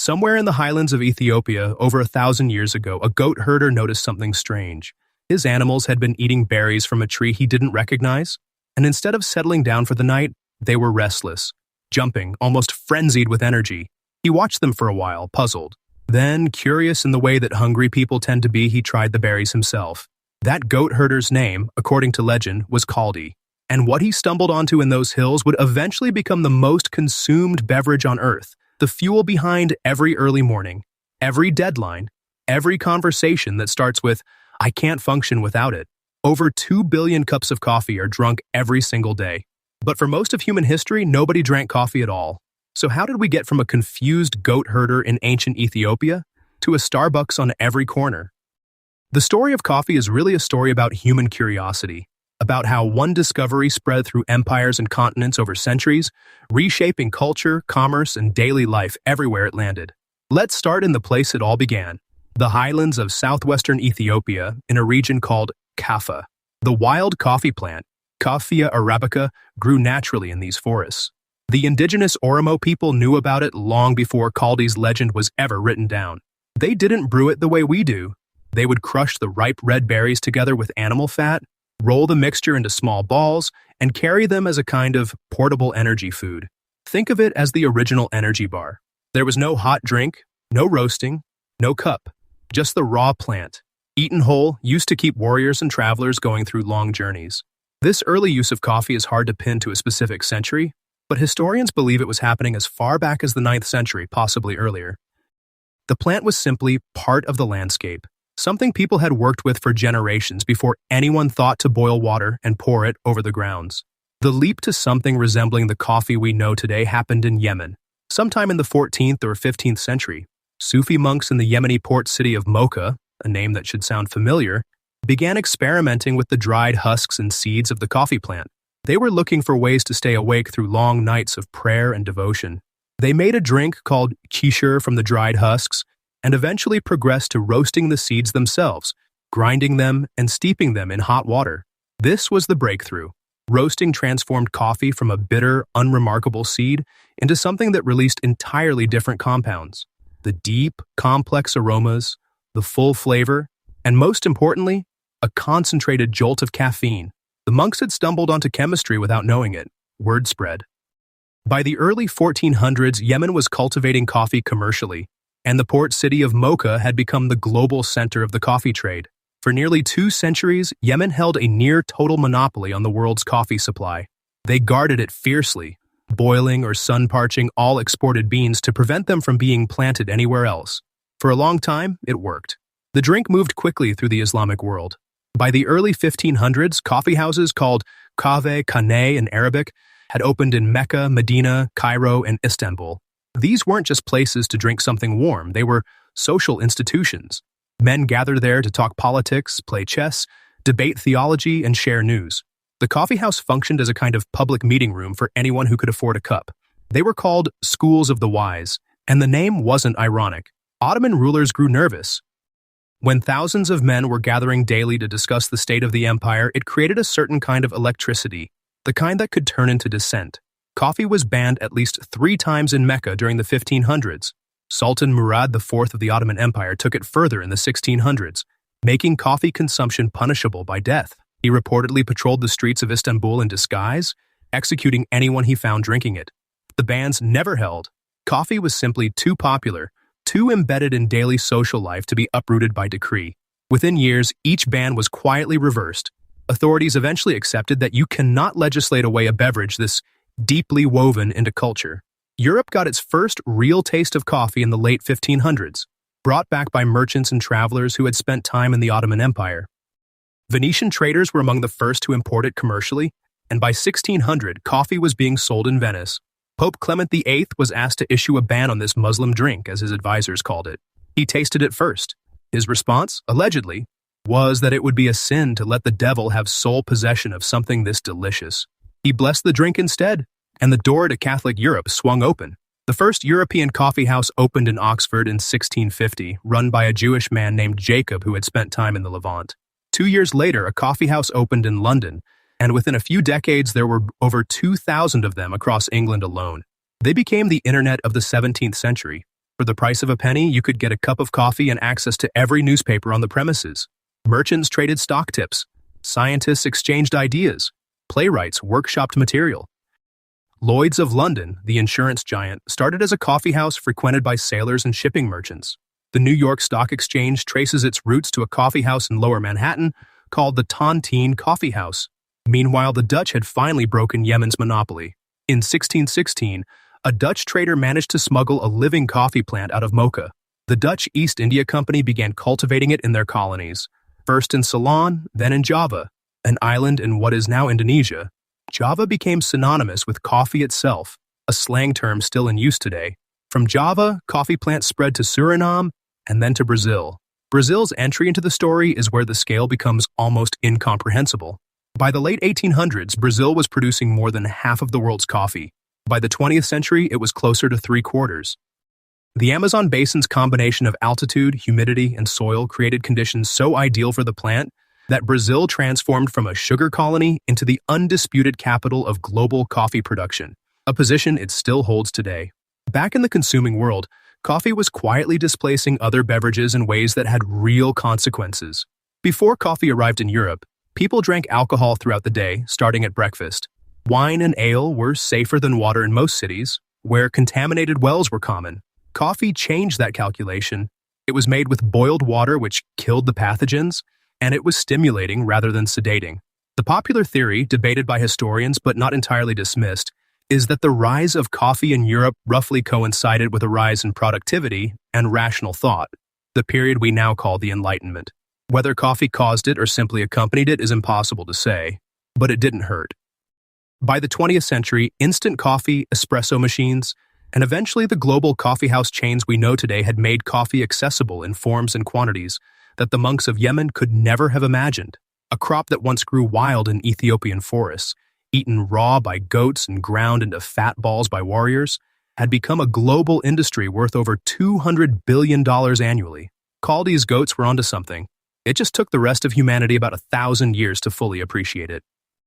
Somewhere in the highlands of Ethiopia, over 1,000 years ago, a goat herder noticed something strange. His animals had been eating berries from a tree he didn't recognize, and instead of settling down for the night, they were restless, jumping, almost frenzied with energy. He watched them for a while, puzzled. Then, curious in the way that hungry people tend to be, he tried the berries himself. That goat herder's name, according to legend, was Kaldi, and what he stumbled onto in those hills would eventually become the most consumed beverage on Earth, the fuel behind every early morning, every deadline, every conversation that starts with, "I can't function without it." Over 2 billion cups of coffee are drunk every single day. But for most of human history, nobody drank coffee at all. So how did we get from a confused goat herder in ancient Ethiopia to a Starbucks on every corner? The story of coffee is really a story about human curiosity, about how one discovery spread through empires and continents over centuries, reshaping culture, commerce, and daily life everywhere it landed. Let's start in the place it all began, the highlands of southwestern Ethiopia in a region called Kaffa. The wild coffee plant, Coffea arabica, grew naturally in these forests. The indigenous Oromo people knew about it long before Kaldi's legend was ever written down. They didn't brew it the way we do. They would crush the ripe red berries together with animal fat, roll the mixture into small balls, and carry them as a kind of portable energy food. Think of it as the original energy bar. There was no hot drink, no roasting, no cup, just the raw plant, eaten whole, used to keep warriors and travelers going through long journeys. This early use of coffee is hard to pin to a specific century, but historians believe it was happening as far back as the 9th century, possibly earlier. The plant was simply part of the landscape, something people had worked with for generations before anyone thought to boil water and pour it over the grounds. The leap to something resembling the coffee we know today happened in Yemen. Sometime in the 14th or 15th century, Sufi monks in the Yemeni port city of Mocha, a name that should sound familiar, began experimenting with the dried husks and seeds of the coffee plant. They were looking for ways to stay awake through long nights of prayer and devotion. They made a drink called kishir from the dried husks, and eventually progressed to roasting the seeds themselves, grinding them and steeping them in hot water. This was the breakthrough. Roasting transformed coffee from a bitter, unremarkable seed into something that released entirely different compounds. The deep, complex aromas, the full flavor, and most importantly, a concentrated jolt of caffeine. The monks had stumbled onto chemistry without knowing it. Word spread. By the early 1400s, Yemen was cultivating coffee commercially, and the port city of Mocha had become the global center of the coffee trade. For nearly 2 centuries, Yemen held a near-total monopoly on the world's coffee supply. They guarded it fiercely, boiling or sun-parching all exported beans to prevent them from being planted anywhere else. For a long time, it worked. The drink moved quickly through the Islamic world. By the early 1500s, coffee houses called kahve khaneh in Arabic had opened in Mecca, Medina, Cairo, and Istanbul. These weren't just places to drink something warm, they were social institutions. Men gathered there to talk politics, play chess, debate theology, and share news. The coffee house functioned as a kind of public meeting room for anyone who could afford a cup. They were called schools of the wise, and the name wasn't ironic. Ottoman rulers grew nervous. When thousands of men were gathering daily to discuss the state of the empire, it created a certain kind of electricity, the kind that could turn into dissent. Coffee was banned at least 3 times in Mecca during the 1500s. Sultan Murad IV of the Ottoman Empire took it further in the 1600s, making coffee consumption punishable by death. He reportedly patrolled the streets of Istanbul in disguise, executing anyone he found drinking it. The bans never held. Coffee was simply too popular, too embedded in daily social life to be uprooted by decree. Within years, each ban was quietly reversed. Authorities eventually accepted that you cannot legislate away a beverage this deeply woven into culture. Europe got its first real taste of coffee in the late 1500s, brought back by merchants and travelers who had spent time in the Ottoman Empire. Venetian traders were among the first to import it commercially, and by 1600, coffee was being sold in Venice. Pope Clement VIII was asked to issue a ban on this Muslim drink, as his advisors called it. He tasted it first. His response, allegedly, was that it would be a sin to let the devil have sole possession of something this delicious. He blessed the drink instead, and the door to Catholic Europe swung open. The first European coffee house opened in Oxford in 1650, run by a Jewish man named Jacob who had spent time in the Levant. 2 years later, a coffee house opened in London, and within a few decades there were over 2,000 of them across England alone. They became the internet of the 17th century. For the price of a penny, you could get a cup of coffee and access to every newspaper on the premises. Merchants traded stock tips. Scientists exchanged ideas. Playwrights workshopped material. Lloyd's of London, the insurance giant, started as a coffeehouse frequented by sailors and shipping merchants. The New York Stock Exchange traces its roots to a coffeehouse in Lower Manhattan called the Tontine Coffee House. Meanwhile, the Dutch had finally broken Yemen's monopoly. In 1616, a Dutch trader managed to smuggle a living coffee plant out of Mocha. The Dutch East India Company began cultivating it in their colonies, first in Ceylon, then in Java, an island in what is now Indonesia. Java became synonymous with coffee itself, a slang term still in use today. From Java, coffee plants spread to Suriname and then to Brazil. Brazil's entry into the story is where the scale becomes almost incomprehensible. By the late 1800s, Brazil was producing more than half of the world's coffee. By the 20th century, it was closer to 3/4. The Amazon basin's combination of altitude, humidity, and soil created conditions so ideal for the plant that Brazil transformed from a sugar colony into the undisputed capital of global coffee production, a position it still holds today. Back in the consuming world, coffee was quietly displacing other beverages in ways that had real consequences. Before coffee arrived in Europe, people drank alcohol throughout the day, starting at breakfast. Wine and ale were safer than water in most cities, where contaminated wells were common. Coffee changed that calculation. It was made with boiled water, which killed the pathogens, and it was stimulating rather than sedating. The popular theory, debated by historians but not entirely dismissed, is that the rise of coffee in Europe roughly coincided with a rise in productivity and rational thought, the period we now call the Enlightenment. Whether coffee caused it or simply accompanied it is impossible to say, but it didn't hurt. By the 20th century, instant coffee, espresso machines, and eventually the global coffeehouse chains we know today had made coffee accessible in forms and quantities that the monks of Yemen could never have imagined. A crop that once grew wild in Ethiopian forests, eaten raw by goats and ground into fat balls by warriors, had become a global industry worth over $200 billion annually. Kaldi's goats were onto something. It just took the rest of humanity about 1,000 years to fully appreciate it.